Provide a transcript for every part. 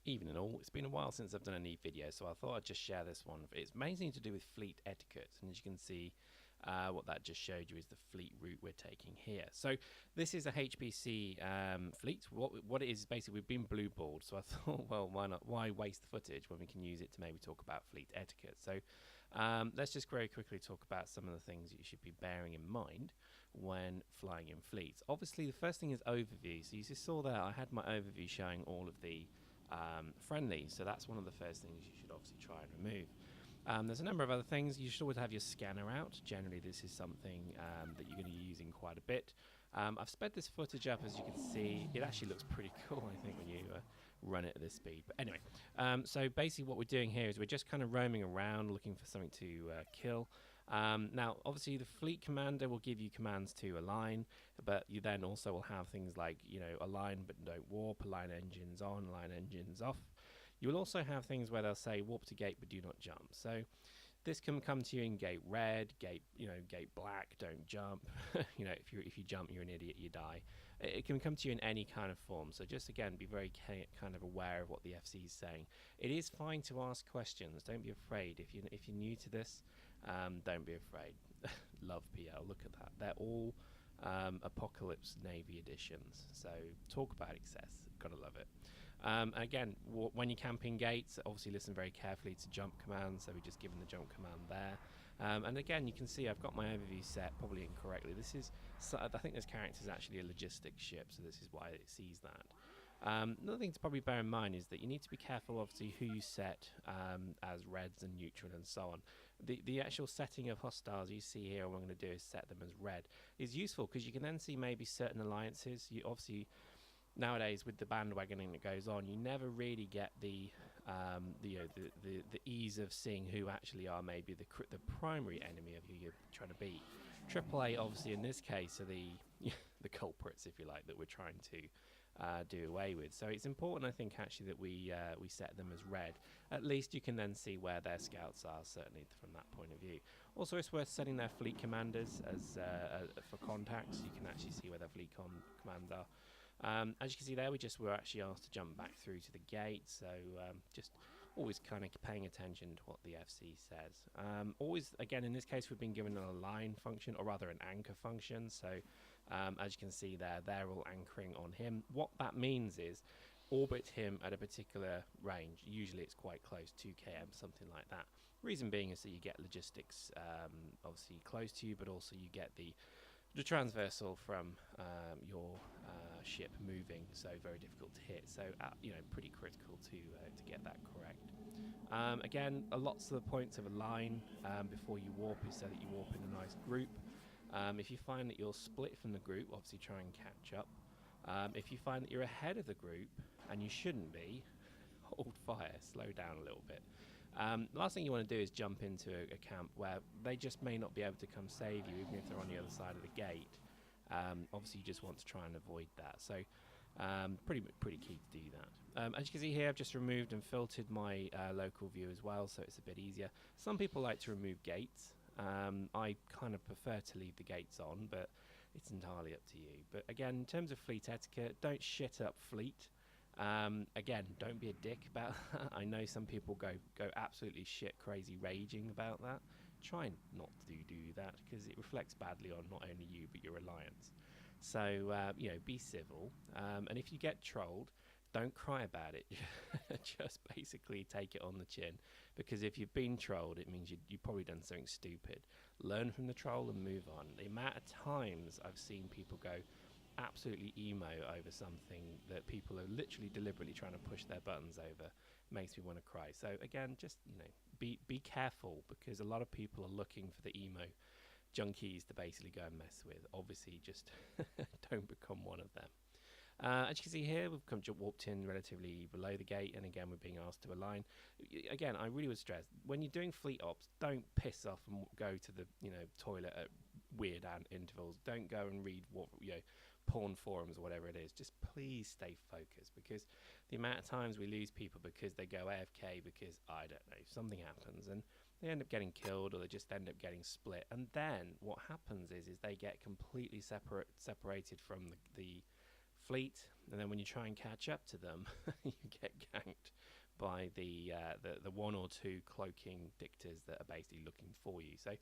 Evening all, it's been a while since I've done a neat video, so I thought I'd just share this one. It's mainly to do with fleet etiquette, and as you can see, what that just showed you is the fleet route we're taking here. So this is a HPC fleet. What it is basically, we've been blue balled, so I thought, well, why waste the footage when we can use it to maybe talk about fleet etiquette. So let's just very quickly talk about some of the things you should be bearing in mind when flying in fleets. Obviously, the first thing is overview. So you just saw there, I had my overview showing all of the friendly, so that's one of the first things you should obviously try and remove. There's a number of other things. You should always have your scanner out. Generally, this is something that you're going to be using quite a bit. I've sped this footage up, as you can see. It actually looks pretty cool, I think, when you run it at this speed. But anyway, so basically what we're doing here is we're just kind of roaming around looking for something to kill. Now, obviously, the fleet commander will give you commands to align, but you then also will have things like, align but don't warp, align engines on, align engines off. You will also have things where they'll say warp to gate but do not jump. So this can come to you in gate red, gate black, don't jump. If you jump, you're an idiot, you die. It can come to you in any kind of form. So just again, be very kind of aware of what the FC is saying. It is fine to ask questions. Don't be afraid. If you're new to this, don't be afraid. Love PL. Look at that. They're all Apocalypse Navy editions. So talk about excess. Gotta love it. And again, when you're camping gates, obviously listen very carefully to jump commands. So we're just given the jump command there. And again, you can see I've got my overview set probably incorrectly. I think this character is actually a logistics ship, so this is why it sees that. Another thing to probably bear in mind is that you need to be careful, obviously, who you set as reds and neutral and so on. The actual setting of hostiles you see here, what I'm going to do is set them as red, is useful because you can then see maybe certain alliances. You obviously, nowadays with the bandwagoning that goes on, you never really get the ease of seeing who actually are maybe the primary enemy of who you're trying to beat. AAA, obviously, in this case, are the culprits, if you like, that we're trying to do away with. So it's important, I think, actually, that we set them as red. At least you can then see where their scouts are, certainly from that point of view. Also, it's worth setting their fleet commanders as for contacts. You can actually see where their fleet commands are. As you can see there, we're actually asked to jump back through to the gate, so just always kind of paying attention to what the FC says. Always, again, in this case, we've been given an align function, or rather an anchor function, so as you can see there, they're all anchoring on him. What that means is orbit him at a particular range. Usually it's quite close, 2 km, something like that. Reason being is that you get logistics obviously close to you, but also you get the transversal from your ship moving, so very difficult to hit. So pretty critical to get that correct. Again, lots of the points of a line before you warp is so that you warp in a nice group. If you find that you're split from the group, obviously try and catch up. If you find that you're ahead of the group and you shouldn't be, hold fire, slow down a little bit. The last thing you want to do is jump into a camp where they just may not be able to come save you, even if they're on the other side of the gate. Obviously, you just want to try and avoid that. So, pretty key to do that. As you can see here, I've just removed and filtered my local view as well, so it's a bit easier. Some people like to remove gates. I kind of prefer to leave the gates on, but it's entirely up to you. But again, in terms of fleet etiquette, don't shit up fleet. Again, don't be a dick about that. I know some people go absolutely shit crazy raging about that. Try not to do that, because it reflects badly on not only you but your alliance. So be civil, and if you get trolled, don't cry about it. Just basically take it on the chin, because if you've been trolled, it means you've probably done something stupid. Learn from the troll and move on. The amount of times I've seen people go absolutely emo over something that people are literally deliberately trying to push their buttons over makes me want to cry. So again, just be careful, because a lot of people are looking for the emo junkies to basically go and mess with. Obviously, just don't become one of them. As you can see here, we've warped in relatively below the gate, and again, we're being asked to align. Again, I really would stress, when you're doing fleet ops, don't piss off and go to the toilet at weird intervals. Don't go and read what porn forums or whatever it is. Just please stay focused, because the amount of times we lose people because they go AFK because, I don't know, something happens and they end up getting killed, or they just end up getting split, and then what happens is they get completely separated from the fleet, and then when you try and catch up to them, you get ganked by the one or two cloaking dictators that are basically looking for you. So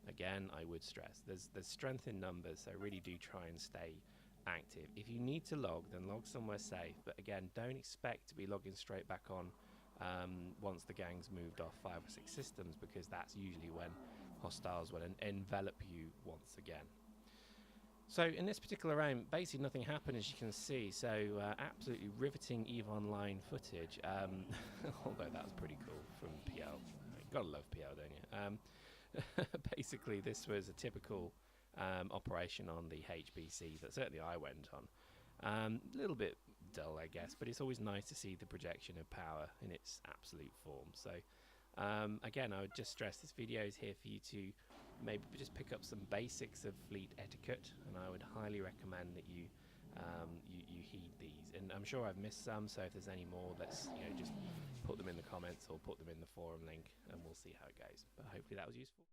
again, I would stress there's strength in numbers, so really do try and stay active. If you need to log, then log somewhere safe, but again, don't expect to be logging straight back on once the gang's moved off 5 or 6 systems, because that's usually when hostiles will envelop you once again. So in this particular round, basically nothing happened, as you can see. So absolutely riveting EVE Online footage, although that was pretty cool from PL. You gotta love PL, don't you? Basically, this was a typical operation on the HBC that certainly I went on. A little bit dull, I guess, but it's always nice to see the projection of power in its absolute form. So again, I would just stress this video is here for you to maybe just pick up some basics of fleet etiquette, and I would highly recommend that you you heed these. And I'm sure I've missed some, so if there's any more, let's just put them in the comments or put them in the forum link, and we'll see how it goes. But hopefully that was useful.